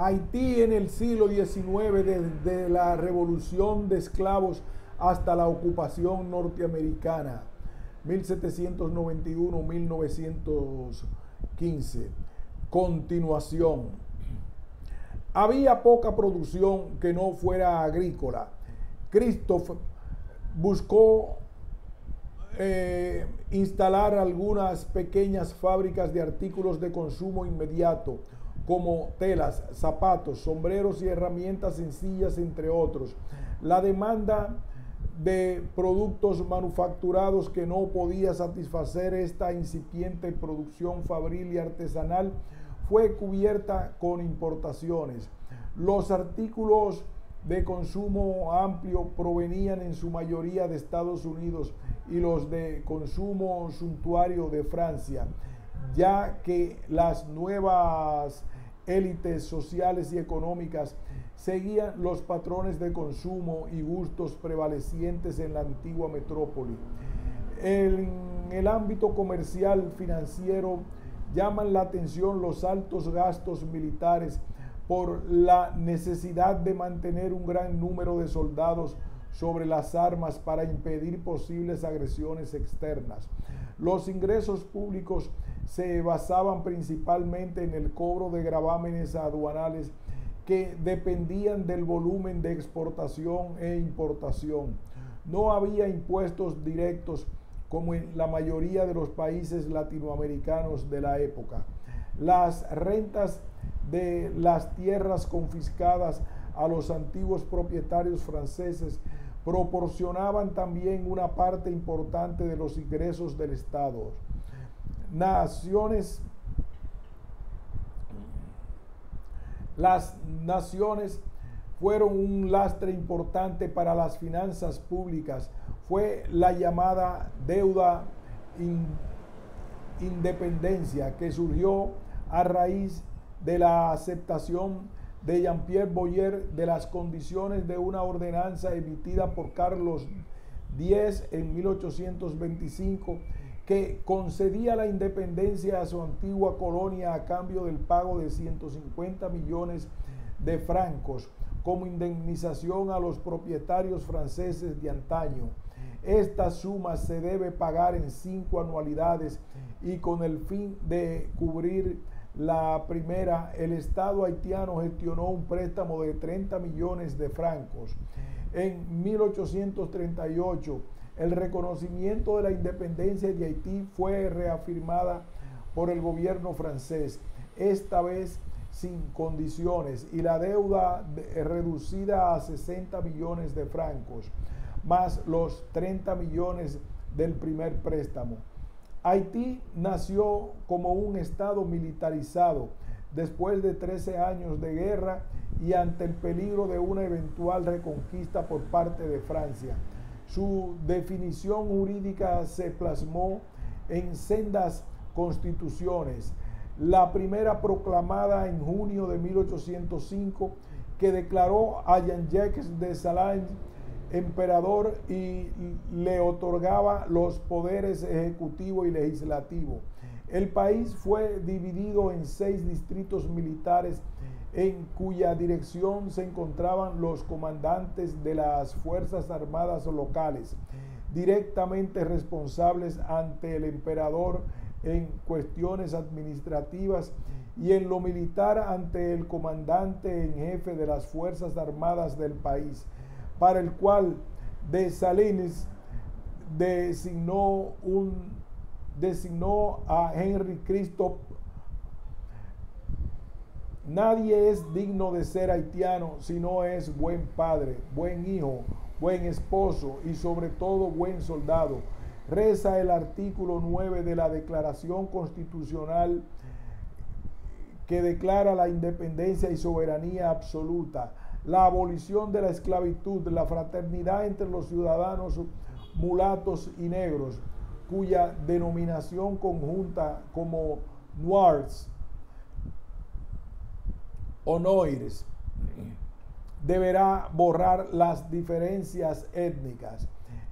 Haití en el siglo XIX, desde la revolución de esclavos hasta la ocupación norteamericana, 1791-1915. Continuación. Había poca producción que no fuera agrícola. Christophe buscó instalar algunas pequeñas fábricas de artículos de consumo inmediato, como telas, zapatos, sombreros y herramientas sencillas, entre otros. La demanda de productos manufacturados que no podía satisfacer esta incipiente producción fabril y artesanal fue cubierta con importaciones. Los artículos de consumo amplio provenían en su mayoría de Estados Unidos y los de consumo suntuario de Francia, ya que las nuevas élites sociales y económicas seguían los patrones de consumo y gustos prevalecientes en la antigua metrópoli. En el ámbito comercial financiero llaman la atención los altos gastos militares por la necesidad de mantener un gran número de soldados sobre las armas para impedir posibles agresiones externas. Los ingresos públicos se basaban principalmente en el cobro de gravámenes aduanales que dependían del volumen de exportación e importación. No había impuestos directos como en la mayoría de los países latinoamericanos de la época. Las rentas de las tierras confiscadas a los antiguos propietarios franceses proporcionaban también una parte importante de los ingresos del Estado. Las naciones fueron un lastre importante para las finanzas públicas. Fue la llamada deuda independencia que surgió a raíz de la aceptación de Jean-Pierre Boyer de las condiciones de una ordenanza emitida por Carlos X en 1825 que concedía la independencia a su antigua colonia a cambio del pago de 150 millones de francos como indemnización a los propietarios franceses de antaño. Esta suma se debe pagar en 5 anualidades y con el fin de cubrir la primera, el Estado haitiano gestionó un préstamo de 30 millones de francos. En 1838, el reconocimiento de la independencia de Haití fue reafirmada por el gobierno francés, esta vez sin condiciones, y la deuda reducida a 60 millones de francos, más los 30 millones del primer préstamo. Haití nació como un estado militarizado después de 13 años de guerra y ante el peligro de una eventual reconquista por parte de Francia. Su definición jurídica se plasmó en sendas constituciones. La primera proclamada en junio de 1805, que declaró a Jean-Jacques de Salange emperador y le otorgaba los poderes ejecutivo y legislativo. El país fue dividido en 6 distritos militares en cuya dirección se encontraban los comandantes de las Fuerzas Armadas locales, directamente responsables ante el emperador en cuestiones administrativas, y en lo militar ante el comandante en jefe de las Fuerzas Armadas del país, para el cual Dessalines designó a Henri Christophe. Nadie es digno de ser haitiano si no es buen padre, buen hijo, buen esposo y sobre todo buen soldado. Reza el artículo 9 de la Declaración Constitucional que declara la independencia y soberanía absoluta, la abolición de la esclavitud, la fraternidad entre los ciudadanos mulatos y negros, cuya denominación conjunta como Noirs o Noirs deberá borrar las diferencias étnicas.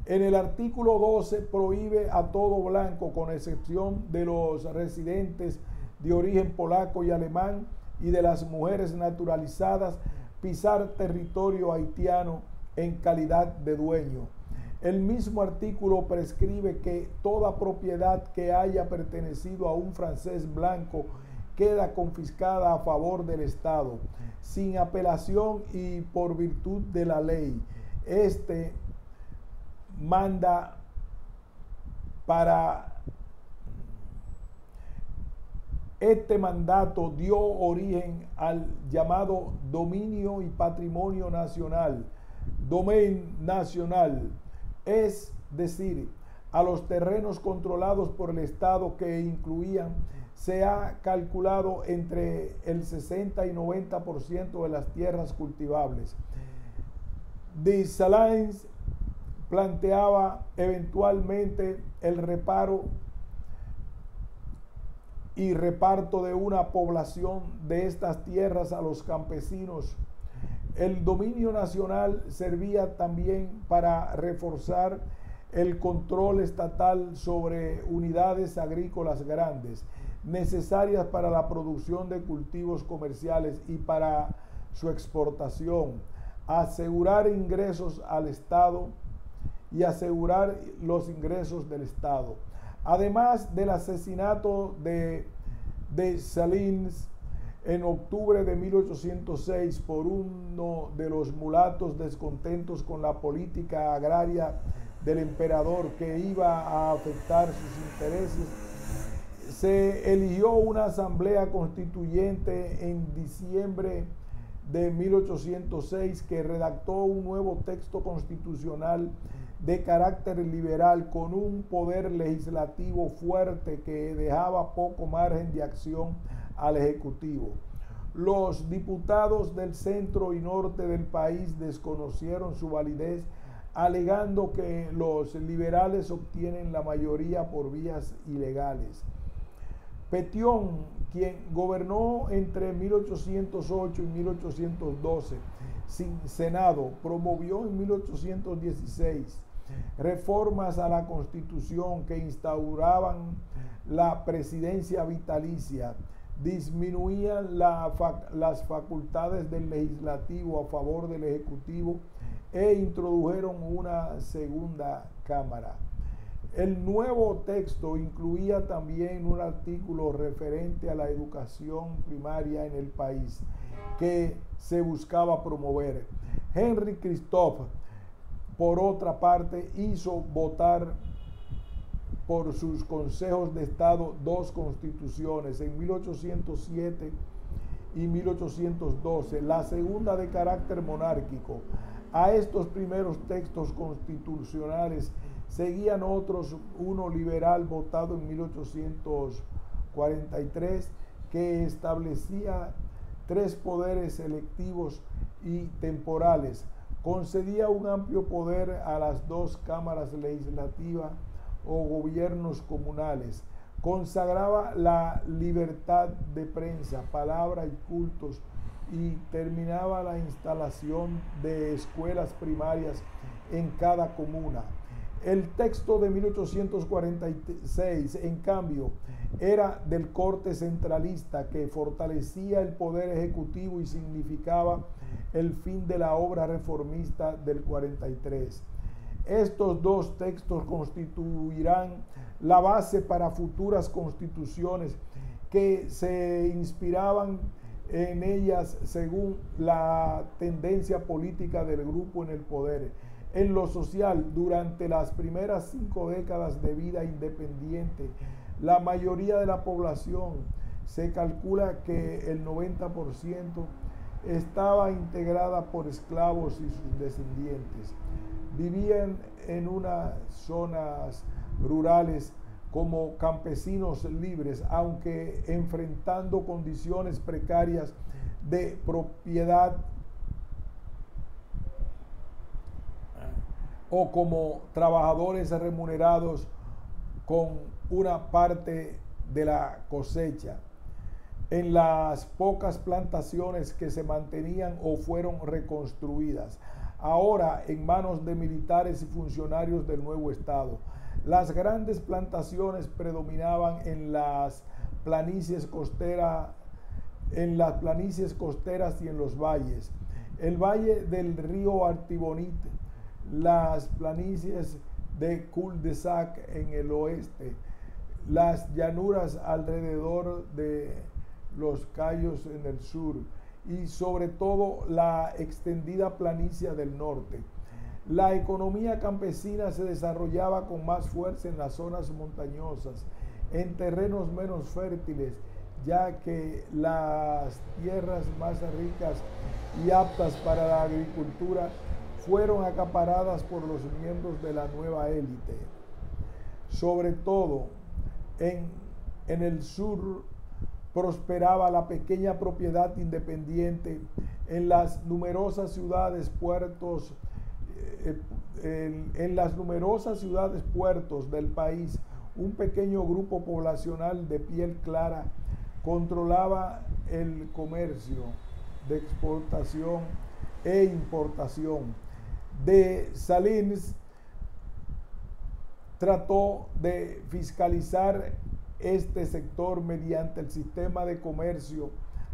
En el artículo 12 prohíbe a todo blanco, con excepción de los residentes de origen polaco y alemán, y de las mujeres naturalizadas pisar territorio haitiano en calidad de dueño. El mismo artículo prescribe que toda propiedad que haya pertenecido a un francés blanco queda confiscada a favor del Estado, sin apelación y por virtud de la ley. Este mandato dio origen al llamado dominio y patrimonio nacional, domaine nacional, es decir, a los terrenos controlados por el Estado que incluían, se ha calculado entre el 60 y 90% de las tierras cultivables. Dessalines planteaba eventualmente el reparo y reparto de una población de estas tierras a los campesinos. El dominio nacional servía también para reforzar el control estatal sobre unidades agrícolas grandes, necesarias para la producción de cultivos comerciales y para su exportación, asegurar ingresos al Estado y asegurar los ingresos del Estado. Además del asesinato de Dessalines en octubre de 1806 por uno de los mulatos descontentos con la política agraria del emperador que iba a afectar sus intereses, se eligió una asamblea constituyente en diciembre de 1806 que redactó un nuevo texto constitucional de carácter liberal con un poder legislativo fuerte que dejaba poco margen de acción al Ejecutivo. Los diputados del centro y norte del país desconocieron su validez, alegando que los liberales obtienen la mayoría por vías ilegales. Pétion, quien gobernó entre 1808 y 1812 sin Senado, promovió en 1816 reformas a la Constitución que instauraban la presidencia vitalicia, disminuían las facultades del legislativo a favor del ejecutivo e introdujeron una segunda cámara. El nuevo texto incluía también un artículo referente a la educación primaria en el país que se buscaba promover. Henry Christophe, por otra parte, hizo votar por sus consejos de Estado dos constituciones en 1807 y 1812, la segunda de carácter monárquico. A estos primeros textos constitucionales seguían otros, uno liberal votado en 1843 que establecía 3 poderes electivos y temporales, concedía un amplio poder a las 2 cámaras legislativas o gobiernos comunales, consagraba la libertad de prensa, palabra y cultos y terminaba la instalación de escuelas primarias en cada comuna. El texto de 1846, en cambio, era del corte centralista que fortalecía el poder ejecutivo y significaba el fin de la obra reformista del 43. Estos dos textos constituirán la base para futuras constituciones que se inspiraban en ellas según la tendencia política del grupo en el poder. En lo social, durante las primeras 5 décadas de vida independiente, la mayoría de la población, se calcula que el 90%, estaba integrada por esclavos y sus descendientes. Vivían en unas zonas rurales como campesinos libres, aunque enfrentando condiciones precarias de propiedad o como trabajadores remunerados con una parte de la cosecha en las pocas plantaciones que se mantenían o fueron reconstruidas, ahora en manos de militares y funcionarios del nuevo Estado. Las grandes plantaciones predominaban en las planicies costeras en las planicies costeras y en los valles. El valle del río Artibonite, las planicies de Cul-de-Sac en el oeste, las llanuras alrededor de los Cayos en el sur y sobre todo la extendida planicie del norte. La economía campesina se desarrollaba con más fuerza en las zonas montañosas, en terrenos menos fértiles, ya que las tierras más ricas y aptas para la agricultura fueron acaparadas por los miembros de la nueva élite. Sobre todo en el sur prosperaba la pequeña propiedad independiente en las numerosas ciudades puertos del país. Un pequeño grupo poblacional de piel clara controlaba el comercio de exportación e importación. Dessalines trató de fiscalizar este sector mediante el sistema de comercio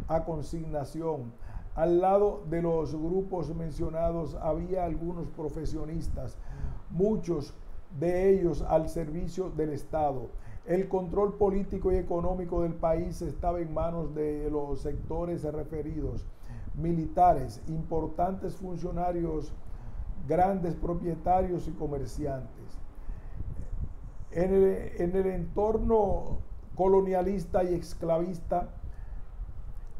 a consignación. Al lado de los grupos mencionados había algunos profesionistas, muchos de ellos al servicio del Estado. El control político y económico del país estaba en manos de los sectores referidos: militares, importantes funcionarios, grandes propietarios y comerciantes. En el entorno colonialista y esclavista,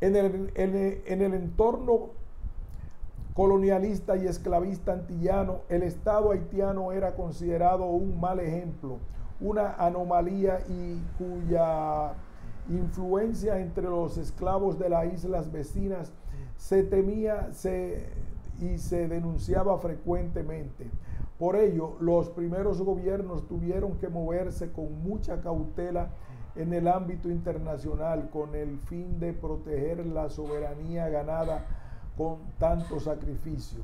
en el entorno colonialista y esclavista antillano, el Estado haitiano era considerado un mal ejemplo, una anomalía, y cuya influencia entre los esclavos de las islas vecinas se temía y se denunciaba frecuentemente. Por ello, los primeros gobiernos tuvieron que moverse con mucha cautela en el ámbito internacional con el fin de proteger la soberanía ganada con tanto sacrificio.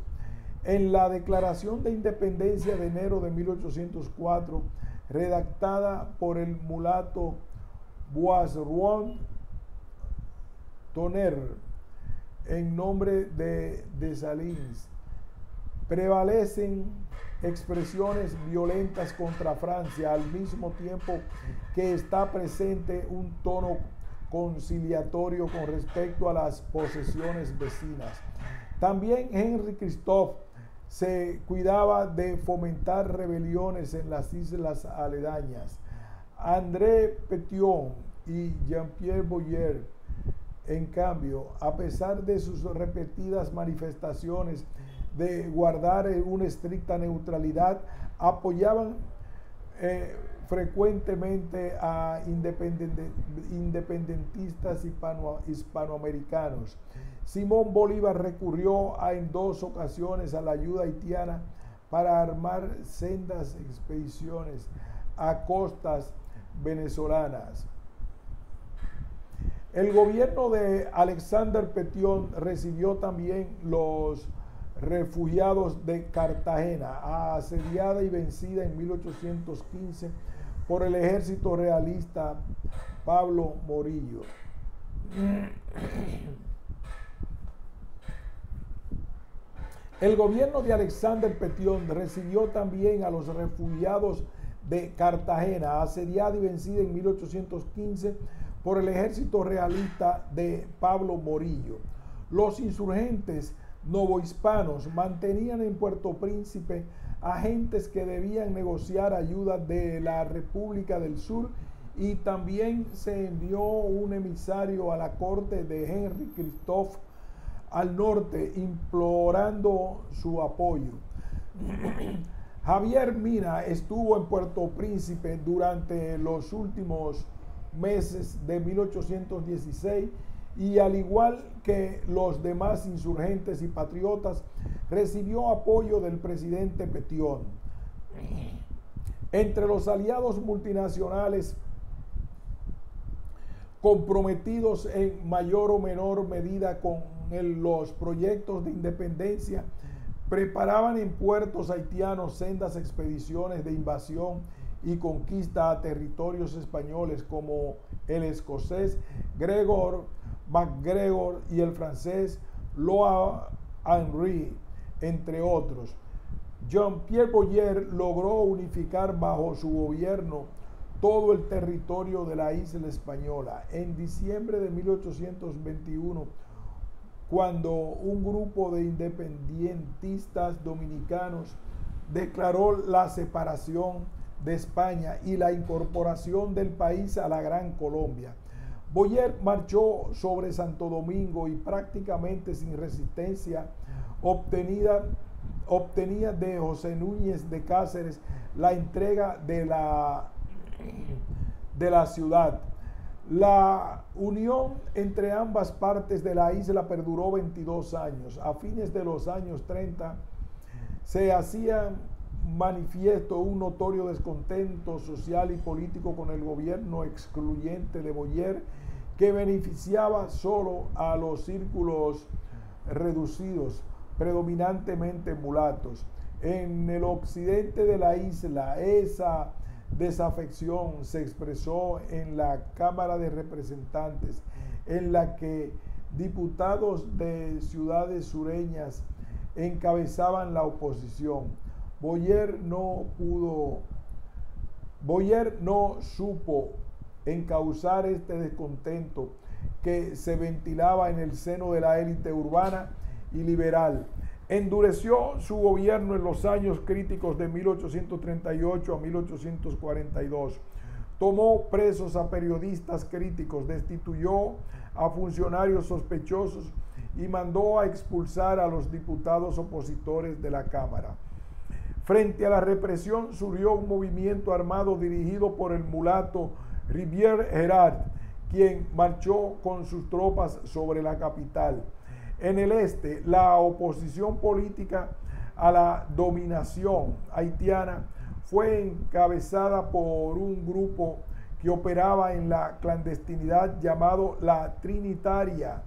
En la Declaración de Independencia de enero de 1804, redactada por el mulato Boisrouan Tonnerre en nombre de Dessalines, prevalecen expresiones violentas contra Francia, al mismo tiempo que está presente un tono conciliatorio con respecto a las posesiones vecinas. También Henri Christophe se cuidaba de fomentar rebeliones en las islas aledañas. André Petion y Jean-Pierre Boyer, en cambio, a pesar de sus repetidas manifestaciones de guardar una estricta neutralidad, apoyaban frecuentemente a independentistas hispanoamericanos. Simón Bolívar recurrió en 2 ocasiones a la ayuda haitiana para armar sendas expediciones a costas venezolanas. El gobierno de Alexander Petion recibió también los refugiados de Cartagena, asediada y vencida en 1815 por el ejército realista Pablo Morillo. El gobierno de Alexander Petion recibió también a los refugiados de Cartagena, asediada y vencida en 1815 por el ejército realista de Pablo Morillo. Los insurgentes novohispanos mantenían en Puerto Príncipe agentes que debían negociar ayuda de la República del Sur, y también se envió un emisario a la corte de Henri Christophe al norte implorando su apoyo. Javier Mina estuvo en Puerto Príncipe durante los últimos meses de 1816 y, al igual que los demás insurgentes y patriotas, recibió apoyo del presidente Petion. Entre los aliados multinacionales comprometidos en mayor o menor medida con los proyectos de independencia, preparaban en puertos haitianos sendas expediciones de invasión y conquista a territorios españoles como el escocés Gregor MacGregor y el francés Loa Henry, entre otros. Jean-Pierre Boyer logró unificar bajo su gobierno todo el territorio de la isla española. En diciembre de 1821, cuando un grupo de independentistas dominicanos declaró la separación de España y la incorporación del país a la Gran Colombia, Boyer marchó sobre Santo Domingo y prácticamente sin resistencia obtenía de José Núñez de Cáceres la entrega de la ciudad. La unión entre ambas partes de la isla perduró 22 años. A fines de los años 30 se hacía manifiesto un notorio descontento social y político con el gobierno excluyente de Boyer, que beneficiaba solo a los círculos reducidos, predominantemente mulatos. En el occidente de la isla, esa desafección se expresó en la Cámara de Representantes, en la que diputados de ciudades sureñas encabezaban la oposición. Boyer no supo encauzar este descontento que se ventilaba en el seno de la élite urbana y liberal. Endureció su gobierno en los años críticos de 1838 a 1842. Tomó presos a periodistas críticos, destituyó a funcionarios sospechosos y mandó a expulsar a los diputados opositores de la Cámara. Frente a la represión surgió un movimiento armado dirigido por el mulato Rivière Gerard, quien marchó con sus tropas sobre la capital. En el este, la oposición política a la dominación haitiana fue encabezada por un grupo que operaba en la clandestinidad llamado la Trinitaria,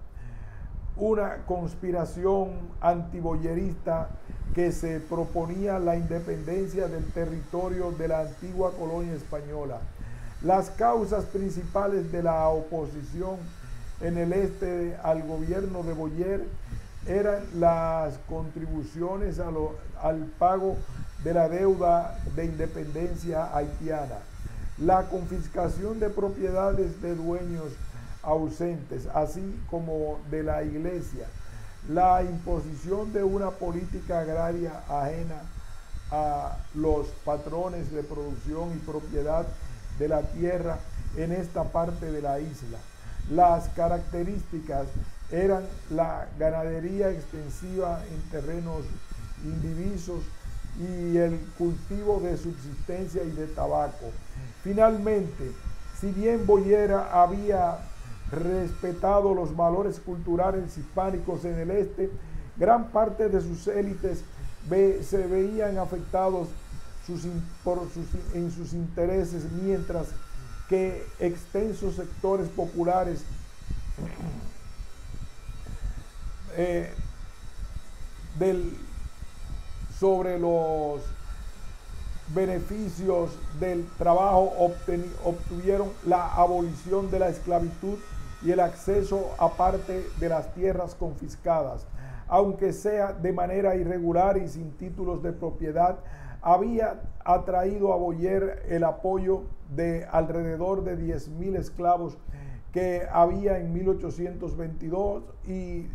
una conspiración antiboyerista que se proponía la independencia del territorio de la antigua colonia española. Las causas principales de la oposición en el este al gobierno de Boyer eran las contribuciones al pago de la deuda de independencia haitiana, la confiscación de propiedades de dueños ausentes, así como de la iglesia, la imposición de una política agraria ajena a los patrones de producción y propiedad de la tierra en esta parte de la isla. Las características eran la ganadería extensiva en terrenos indivisos y el cultivo de subsistencia y de tabaco. Finalmente, si bien Boyer había respetado los valores culturales hispánicos en el este, gran parte de sus élites se veían afectados en sus intereses, mientras que extensos sectores populares sobre los beneficios del trabajo obtuvieron la abolición de la esclavitud y el acceso a parte de las tierras confiscadas, aunque sea de manera irregular y sin títulos de propiedad. Había atraído a Boyer el apoyo de alrededor de 10,000 esclavos que había en 1822 y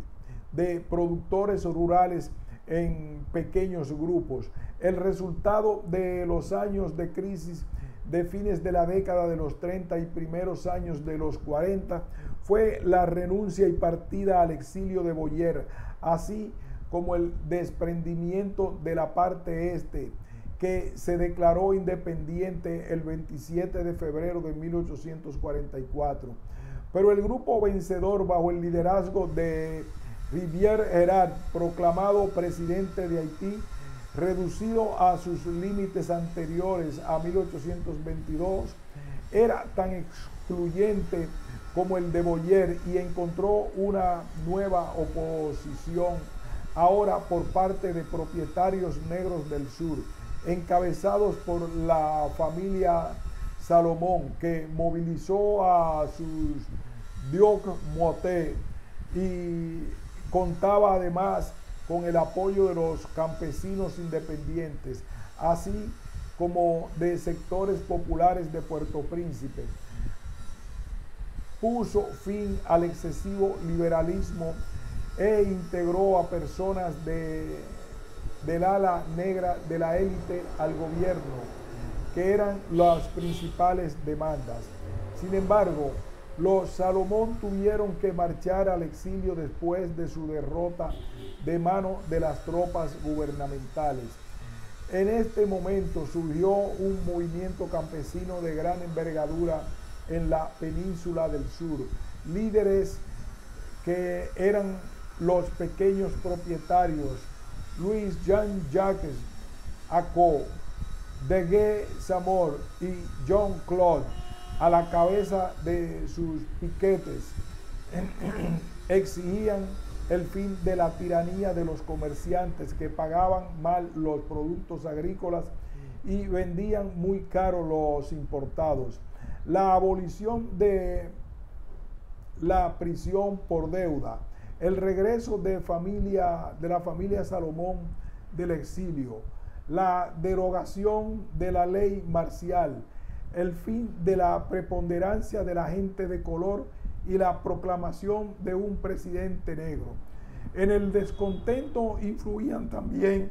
de productores rurales en pequeños grupos. El resultado de los años de crisis de fines de la década de los 30 y primeros años de los 40 fue la renuncia y partida al exilio de Boyer, así como el desprendimiento de la parte este, que se declaró independiente el 27 de febrero de 1844. Pero el grupo vencedor, bajo el liderazgo de Rivière Gerard, proclamado presidente de Haití, reducido a sus límites anteriores a 1822, era tan excluyente como el de Boyer y encontró una nueva oposición, ahora por parte de propietarios negros del sur, encabezados por la familia Salomón, que movilizó a sus Diok Moté y contaba además con el apoyo de los campesinos independientes, así como de sectores populares de Puerto Príncipe. Puso fin al excesivo liberalismo e integró a personas del ala negra de la élite al gobierno, que eran las principales demandas. Sin embargo, los Salomón tuvieron que marchar al exilio después de su derrota de mano de las tropas gubernamentales. En este momento surgió un movimiento campesino de gran envergadura en la península del sur. Líderes que eran los pequeños propietarios Louis Jean-Jacques Acot, Degué Samor y John Claude, a la cabeza de sus piquetes, exigían el fin de la tiranía de los comerciantes que pagaban mal los productos agrícolas y vendían muy caro los importados. La abolición de la prisión por deuda, el regreso de la familia Salomón del exilio, la derogación de la ley marcial, el fin de la preponderancia de la gente de color y la proclamación de un presidente negro. En el descontento influían también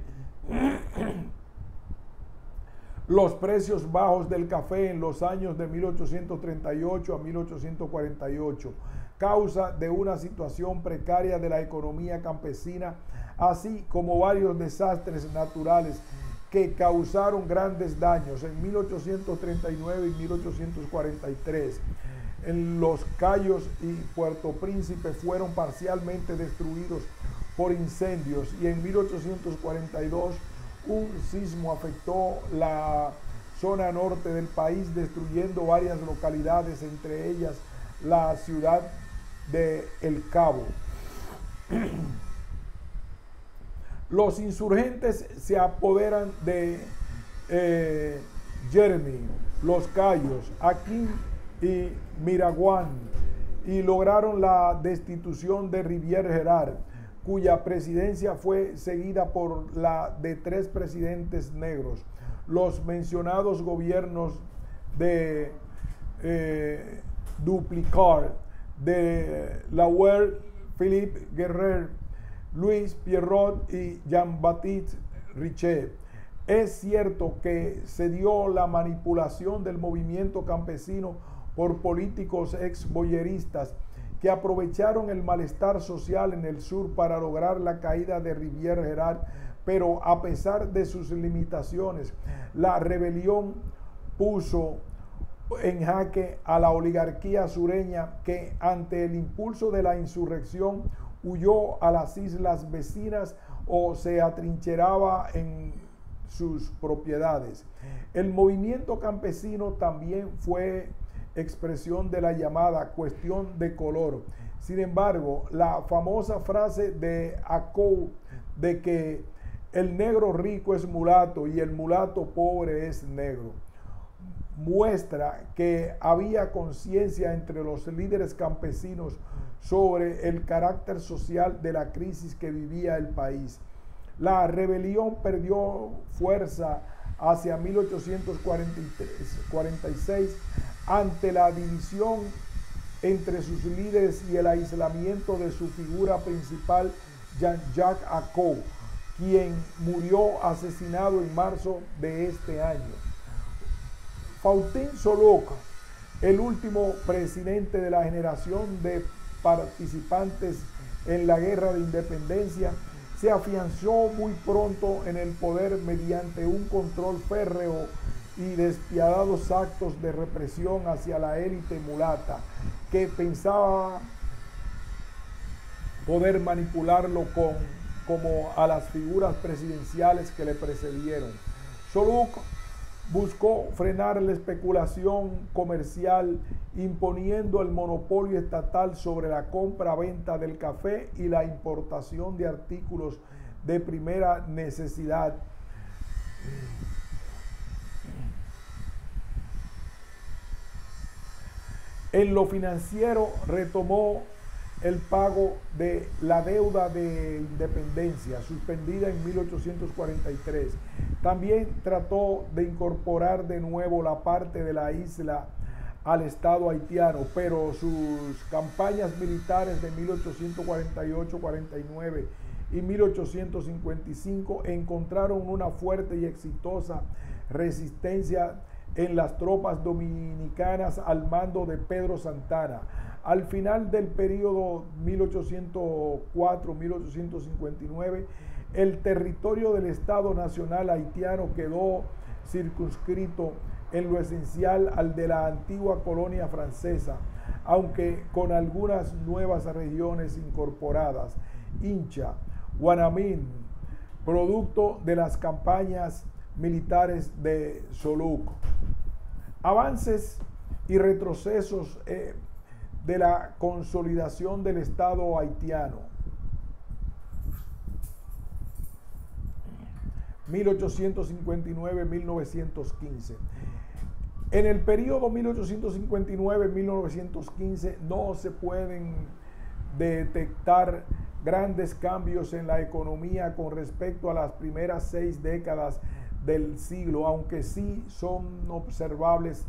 los precios bajos del café en los años de 1838 a 1848, causa de una situación precaria de la economía campesina, así como varios desastres naturales que causaron grandes daños en 1839 y 1843. En Los Cayos y Puerto Príncipe fueron parcialmente destruidos por incendios y en 1842 un sismo afectó la zona norte del país, destruyendo varias localidades, entre ellas la ciudad de El Cabo. Los insurgentes se apoderan de Jeremy, Los Cayos, Aquín y Miraguán y lograron la destitución de Rivière Gerard, cuya presidencia fue seguida por la de 3 presidentes negros. Los mencionados gobiernos de Duplicard, de Laguerre, Philippe Guerrer, Louis Pierrot y Jean-Baptiste Richet. Es cierto que se dio la manipulación del movimiento campesino por políticos ex-boyeristas que aprovecharon el malestar social en el sur para lograr la caída de Rivière Gerard, pero a pesar de sus limitaciones, la rebelión puso en jaque a la oligarquía sureña, que ante el impulso de la insurrección huyó a las islas vecinas o se atrincheraba en sus propiedades. El movimiento campesino también fue expresión de la llamada cuestión de color. Sin embargo, la famosa frase de Acot de que el negro rico es mulato y el mulato pobre es negro, muestra que había conciencia entre los líderes campesinos sobre el carácter social de la crisis que vivía el país. La rebelión perdió fuerza hacia 1846 ante la división entre sus líderes y el aislamiento de su figura principal, Jean-Jacques Acot, quien murió asesinado en marzo de este año. Faustin Solok, el último presidente de la generación de participantes en la guerra de independencia, se afianzó muy pronto en el poder mediante un control férreo y despiadados actos de represión hacia la élite mulata, que pensaba poder manipularlo como a las figuras presidenciales que le precedieron. Solok buscó frenar la especulación comercial imponiendo el monopolio estatal sobre la compra-venta del café y la importación de artículos de primera necesidad. En lo financiero retomó el pago de la deuda de independencia, suspendida en 1843. También trató de incorporar de nuevo la parte de la isla al Estado haitiano, pero sus campañas militares de 1848-49 y 1855 encontraron una fuerte y exitosa resistencia en las tropas dominicanas al mando de Pedro Santana. Al final del periodo 1804-1859, el territorio del Estado Nacional haitiano quedó circunscrito en lo esencial al de la antigua colonia francesa, aunque con algunas nuevas regiones incorporadas. Hincha, Guanamín, producto de las campañas militares de Soluco. Avances y retrocesos de la consolidación del Estado haitiano. 1859-1915. En el periodo 1859-1915 no se pueden detectar grandes cambios en la economía con respecto a las primeras 6 décadas del siglo, aunque sí son observables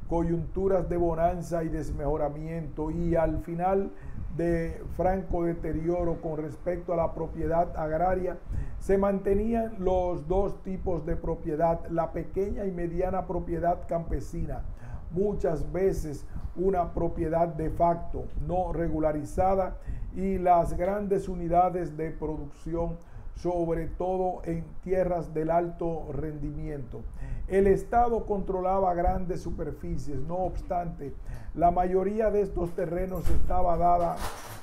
coyunturas de bonanza y desmejoramiento, y al final de franco deterioro con respecto a la propiedad agraria, se mantenían los dos tipos de propiedad: la pequeña y mediana propiedad campesina, muchas veces una propiedad de facto no regularizada, y las grandes unidades de producción, sobre todo en tierras del alto rendimiento. El Estado controlaba grandes superficies, no obstante, la mayoría de estos terrenos estaba dada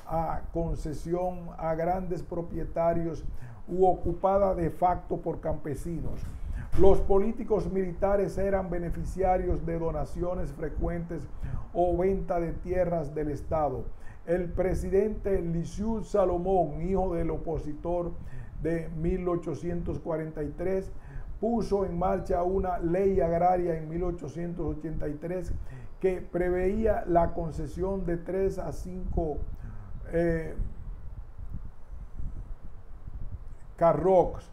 a concesión a grandes propietarios u ocupada de facto por campesinos. Los políticos militares eran beneficiarios de donaciones frecuentes o venta de tierras del Estado. El presidente Lisieux Salomón, hijo del opositor de 1843, puso en marcha una ley agraria en 1883 que preveía la concesión de 3 a 5 carrocs,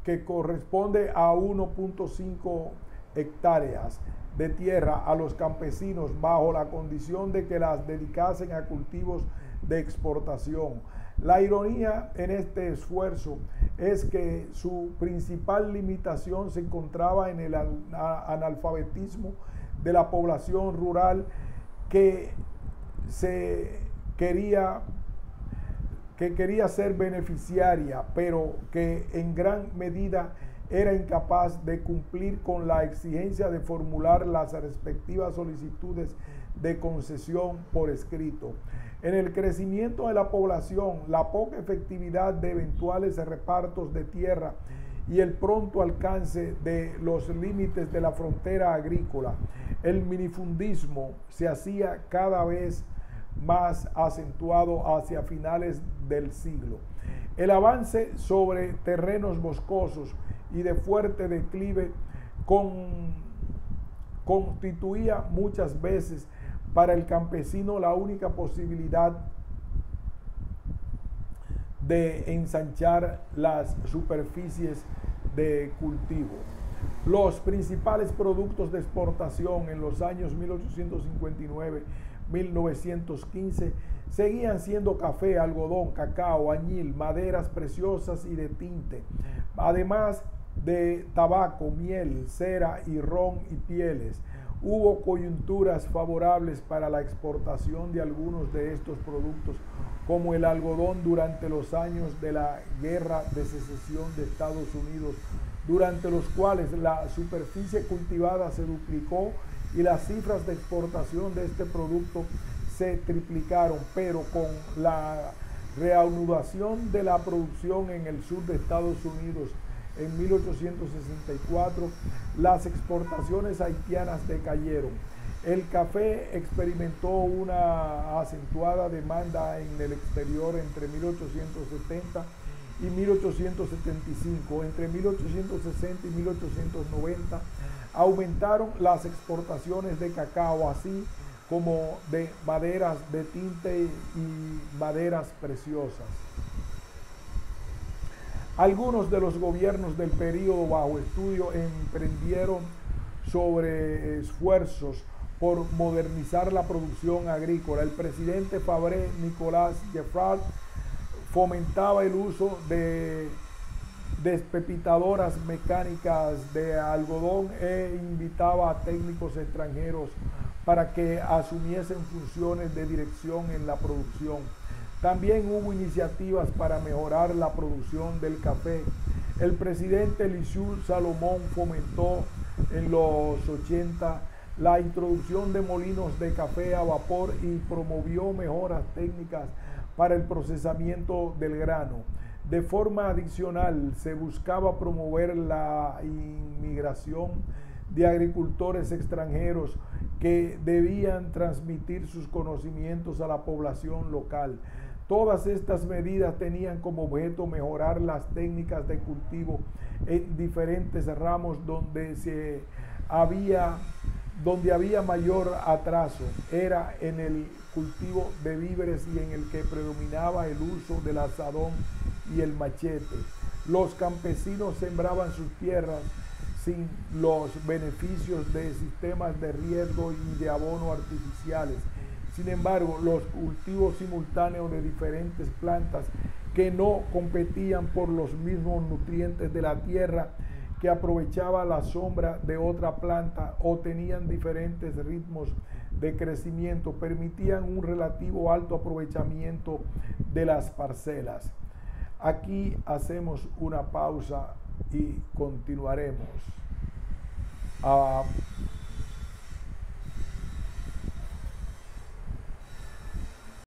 que corresponde a 1.5 hectáreas de tierra a los campesinos, bajo la condición de que las dedicasen a cultivos de exportación. La ironía en este esfuerzo es que su principal limitación se encontraba en el analfabetismo de la población rural que quería ser beneficiaria, pero que en gran medida era incapaz de cumplir con la exigencia de formular las respectivas solicitudes de concesión por escrito. En el crecimiento de la población, la poca efectividad de eventuales repartos de tierra y el pronto alcance de los límites de la frontera agrícola, el minifundismo se hacía cada vez más acentuado hacia finales del siglo. El avance sobre terrenos boscosos y de fuerte declive constituía muchas veces para el campesino la única posibilidad de ensanchar las superficies de cultivo. Los principales productos de exportación en los años 1859-1915 seguían siendo café, algodón, cacao, añil, maderas preciosas y de tinte, además de tabaco, miel, cera y ron y pieles. Hubo coyunturas favorables para la exportación de algunos de estos productos, como el algodón durante los años de la Guerra de Secesión de Estados Unidos, durante los cuales la superficie cultivada se duplicó y las cifras de exportación de este producto se triplicaron, pero con la reanudación de la producción en el sur de Estados Unidos en 1864, las exportaciones haitianas decayeron. El café experimentó una acentuada demanda en el exterior entre 1870 y 1875. Entre 1860 y 1890 aumentaron las exportaciones de cacao, así como de maderas de tinte y maderas preciosas. Algunos de los gobiernos del periodo bajo estudio emprendieron sobre esfuerzos por modernizar la producción agrícola. El presidente Fabre Nicolas Gefrard fomentaba el uso de despepitadoras mecánicas de algodón e invitaba a técnicos extranjeros para que asumiesen funciones de dirección en la producción. También hubo iniciativas para mejorar la producción del café. El presidente Lisieux Salomón fomentó en los 80 la introducción de molinos de café a vapor y promovió mejoras técnicas para el procesamiento del grano. De forma adicional, se buscaba promover la inmigración de agricultores extranjeros que debían transmitir sus conocimientos a la población local. Todas estas medidas tenían como objeto mejorar las técnicas de cultivo en diferentes ramos donde había mayor atraso era en el cultivo de víveres y en el que predominaba el uso del azadón y el machete. Los campesinos sembraban sus tierras sin los beneficios de sistemas de riego y de abono artificiales. Sin embargo, los cultivos simultáneos de diferentes plantas que no competían por los mismos nutrientes de la tierra, que aprovechaba la sombra de otra planta o tenían diferentes ritmos de crecimiento, permitían un relativo alto aprovechamiento de las parcelas. Aquí hacemos una pausa y continuaremos.